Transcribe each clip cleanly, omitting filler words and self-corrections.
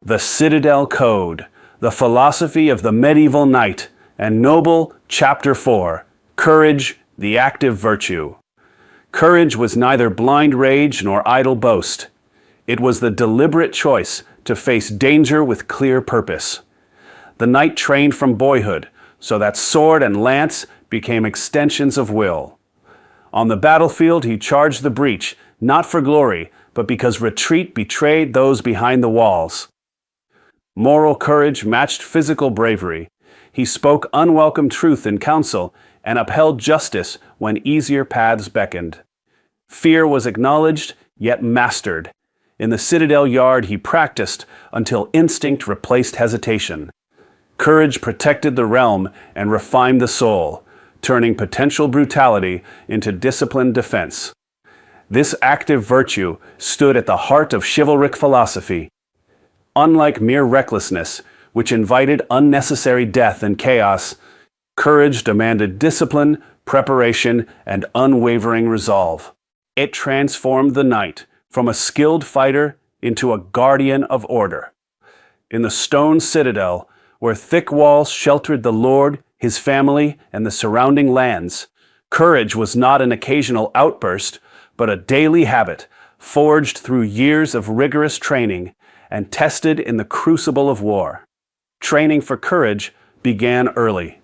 The Citadel Code, the philosophy of the medieval knight, and Noble, Chapter 4, Courage, the active virtue. Courage was neither blind rage nor idle boast. It was the deliberate choice to face danger with clear purpose. The knight trained from boyhood, so that sword and lance became extensions of will. On the battlefield he charged the breach, not for glory, but because retreat betrayed those behind the walls. Moral courage matched physical bravery. He spoke unwelcome truth in council and upheld justice when easier paths beckoned. Fear was acknowledged, yet mastered. In the Citadel yard he practiced until instinct replaced hesitation. Courage protected the realm and refined the soul, turning potential brutality into disciplined defense. This active virtue stood at the heart of chivalric philosophy. Unlike mere recklessness, which invited unnecessary death and chaos, courage demanded discipline, preparation, and unwavering resolve. It transformed the knight from a skilled fighter into a guardian of order. In the stone citadel, where thick walls sheltered the lord, his family, and the surrounding lands, courage was not an occasional outburst, but a daily habit, forged through years of rigorous training and tested in the crucible of war. Training for courage began early.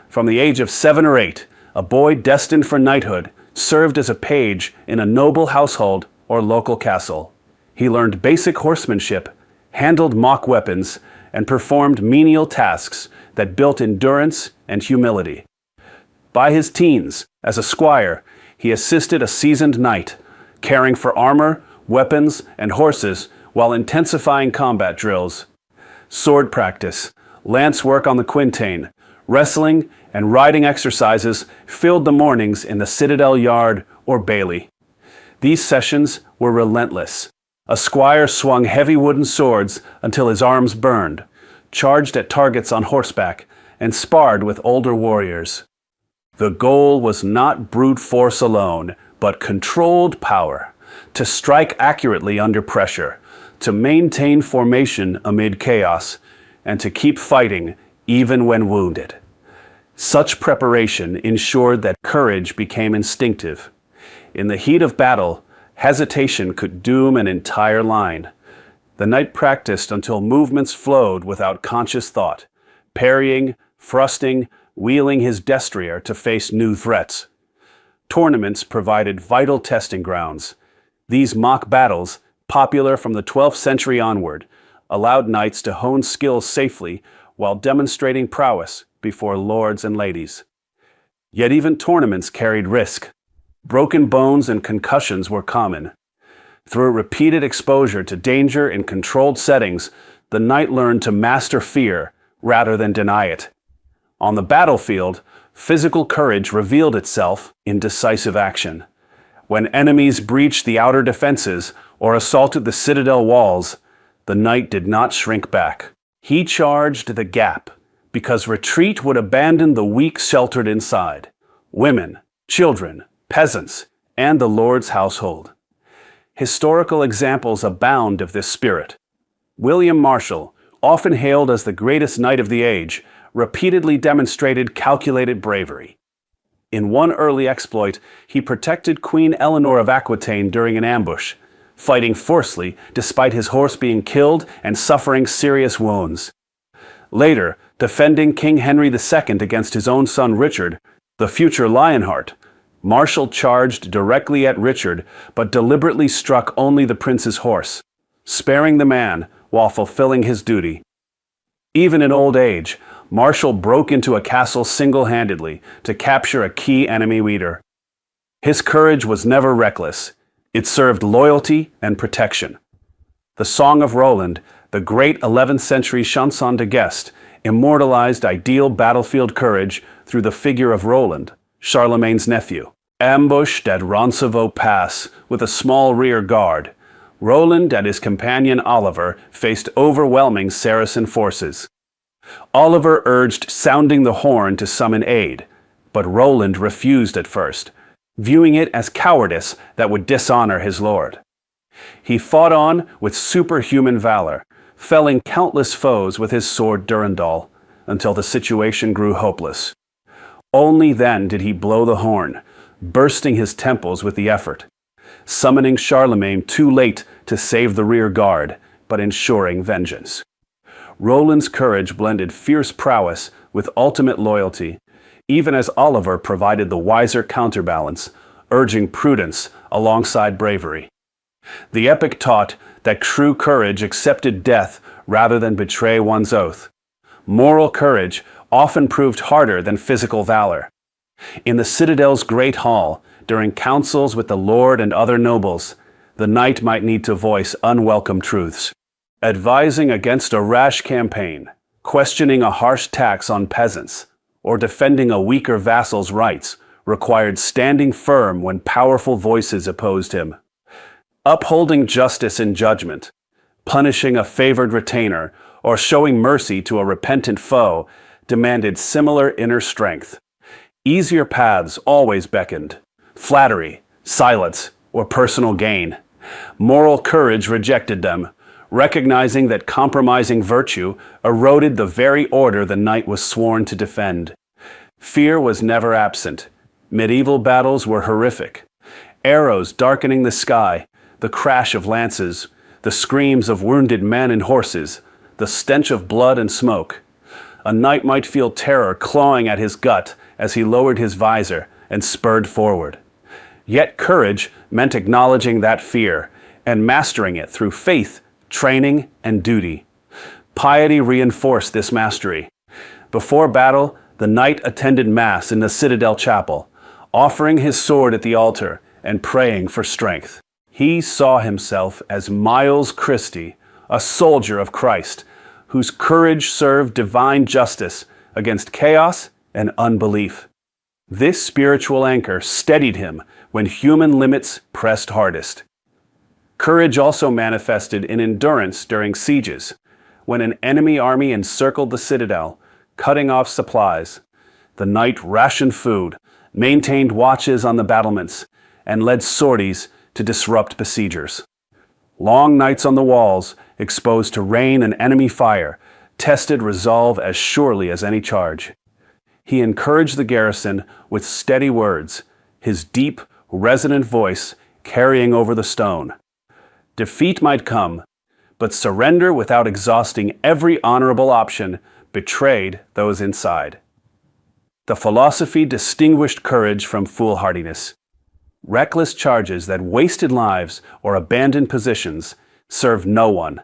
From the age of 7 or 8, a boy destined for knighthood served as a page in a noble household or local castle. He learned basic horsemanship, handled mock weapons, and performed menial tasks that built endurance and humility. By his teens, as a squire, he assisted a seasoned knight, caring for armor, weapons, and horses while intensifying combat drills. Sword practice, lance work on the quintain, wrestling, and riding exercises filled the mornings in the Citadel yard or bailey. These sessions were relentless. A squire swung heavy wooden swords until his arms burned, charged at targets on horseback, and sparred with older warriors. The goal was not brute force alone, but controlled power, to strike accurately under pressure, to maintain formation amid chaos, and to keep fighting even when wounded. Such preparation ensured that courage became instinctive. In the heat of battle, hesitation could doom an entire line. The knight practiced until movements flowed without conscious thought, parrying, thrusting, wheeling his destrier to face new threats. Tournaments provided vital testing grounds. These mock battles, popular from the 12th century onward, allowed knights to hone skills safely while demonstrating prowess before lords and ladies. Yet even tournaments carried risk. Broken bones and concussions were common. Through repeated exposure to danger in controlled settings, the knight learned to master fear rather than deny it. On the battlefield, physical courage revealed itself in decisive action. When enemies breached the outer defenses or assaulted the citadel walls, the knight did not shrink back. He charged the gap, because retreat would abandon the weak sheltered inside: women, children, peasants, and the lord's household. Historical examples abound of this spirit. William Marshall, often hailed as the greatest knight of the age, repeatedly demonstrated calculated bravery. In one early exploit, he protected Queen Eleanor of Aquitaine during an ambush, fighting fiercely despite his horse being killed and suffering serious wounds. Later, defending King Henry II against his own son Richard, the future Lionheart, Marshall charged directly at Richard but deliberately struck only the prince's horse, sparing the man while fulfilling his duty. Even in old age, Marshall broke into a castle single-handedly to capture a key enemy leader. His courage was never reckless. It served loyalty and protection. The Song of Roland, the great 11th century chanson de geste, immortalized ideal battlefield courage through the figure of Roland, Charlemagne's nephew. Ambushed at Roncevaux Pass with a small rear guard, Roland and his companion Oliver faced overwhelming Saracen forces. Oliver urged sounding the horn to summon aid, but Roland refused at first, viewing it as cowardice that would dishonor his lord. He fought on with superhuman valor, felling countless foes with his sword Durandal, until the situation grew hopeless. Only then did he blow the horn, bursting his temples with the effort, summoning Charlemagne too late to save the rear guard, but ensuring vengeance. Roland's courage blended fierce prowess with ultimate loyalty, even as Oliver provided the wiser counterbalance, urging prudence alongside bravery. The epic taught that true courage accepted death rather than betray one's oath. Moral courage often proved harder than physical valor. In the Citadel's great hall, during councils with the lord and other nobles, the knight might need to voice unwelcome truths. Advising against a rash campaign, questioning a harsh tax on peasants, or defending a weaker vassal's rights required standing firm when powerful voices opposed him. Upholding justice in judgment, punishing a favored retainer, or showing mercy to a repentant foe demanded similar inner strength. Easier paths always beckoned: flattery, silence, or personal gain. Moral courage rejected them, recognizing that compromising virtue eroded the very order the knight was sworn to defend. Fear was never absent. Medieval battles were horrific. Arrows darkening the sky, the crash of lances, the screams of wounded men and horses, the stench of blood and smoke. A knight might feel terror clawing at his gut as he lowered his visor and spurred forward. Yet courage meant acknowledging that fear and mastering it through faith, training, and duty. Piety reinforced this mastery. Before battle, the knight attended Mass in the Citadel chapel, offering his sword at the altar and praying for strength. He saw himself as Miles Christi, a soldier of Christ, whose courage served divine justice against chaos and unbelief. This spiritual anchor steadied him when human limits pressed hardest. Courage also manifested in endurance during sieges, when an enemy army encircled the citadel, cutting off supplies. The knight rationed food, maintained watches on the battlements, and led sorties to disrupt besiegers. Long nights on the walls, exposed to rain and enemy fire, tested resolve as surely as any charge. He encouraged the garrison with steady words, his deep, resonant voice carrying over the stone. Defeat might come, but surrender without exhausting every honorable option betrayed those inside. The philosophy distinguished courage from foolhardiness. Reckless charges that wasted lives or abandoned positions served no one.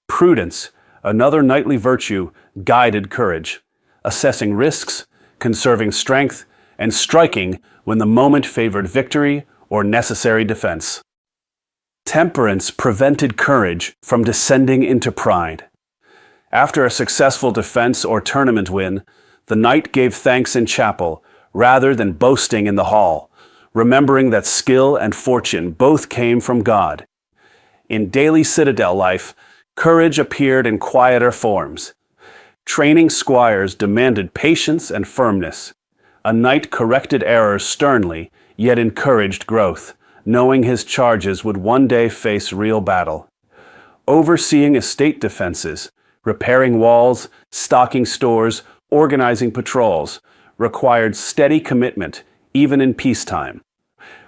Prudence, another knightly virtue, guided courage, assessing risks, conserving strength, and striking when the moment favored victory or necessary defense. Temperance prevented courage from descending into pride. After a successful defense or tournament win, the knight gave thanks in chapel rather than boasting in the hall, remembering that skill and fortune both came from God. In daily citadel life, courage appeared in quieter forms. Training squires demanded patience and firmness. A knight corrected errors sternly, yet encouraged growth, knowing his charges would one day face real battle. Overseeing estate defenses, repairing walls, stocking stores, organizing patrols, required steady commitment, even in peacetime.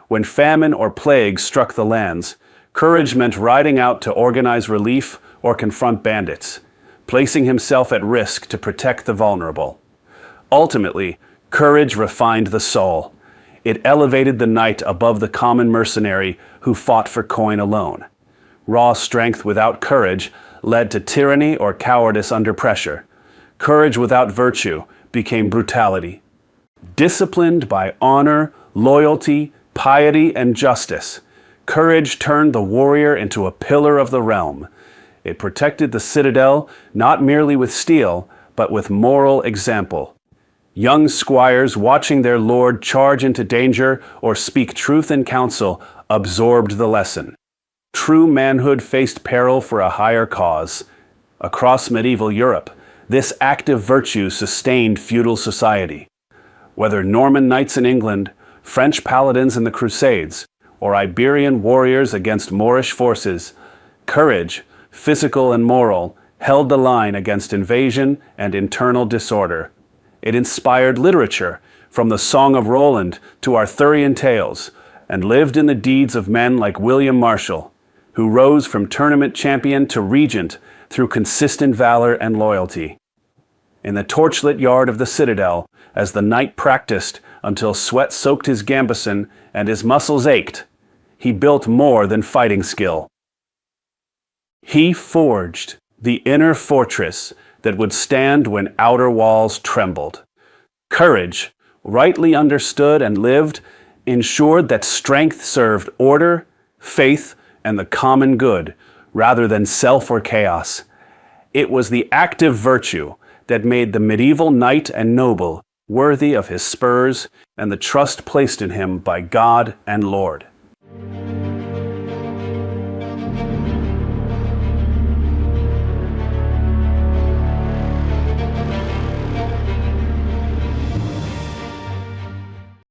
When famine or plague struck the lands, courage meant riding out to organize relief or confront bandits, placing himself at risk to protect the vulnerable. Ultimately, courage refined the soul. It elevated the knight above the common mercenary who fought for coin alone. Raw strength without courage led to tyranny or cowardice under pressure. Courage without virtue became brutality. Disciplined by honor, loyalty, piety, and justice, courage turned the warrior into a pillar of the realm. It protected the citadel not merely with steel, but with moral example. Young squires watching their lord charge into danger or speak truth in council absorbed the lesson. True manhood faced peril for a higher cause. Across medieval Europe, this active virtue sustained feudal society. Whether Norman knights in England, French paladins in the Crusades, or Iberian warriors against Moorish forces, courage, physical and moral, held the line against invasion and internal disorder. It inspired literature, from the Song of Roland to Arthurian tales, and lived in the deeds of men like William Marshall, who rose from tournament champion to regent through consistent valor and loyalty. In the torchlit yard of the Citadel, as the knight practiced until sweat soaked his gambeson and his muscles ached, he built more than fighting skill. He forged the inner fortress that would stand when outer walls trembled. Courage, rightly understood and lived, ensured that strength served order, faith, and the common good, rather than self or chaos. It was the active virtue that made the medieval knight and noble worthy of his spurs and the trust placed in him by God and Lord.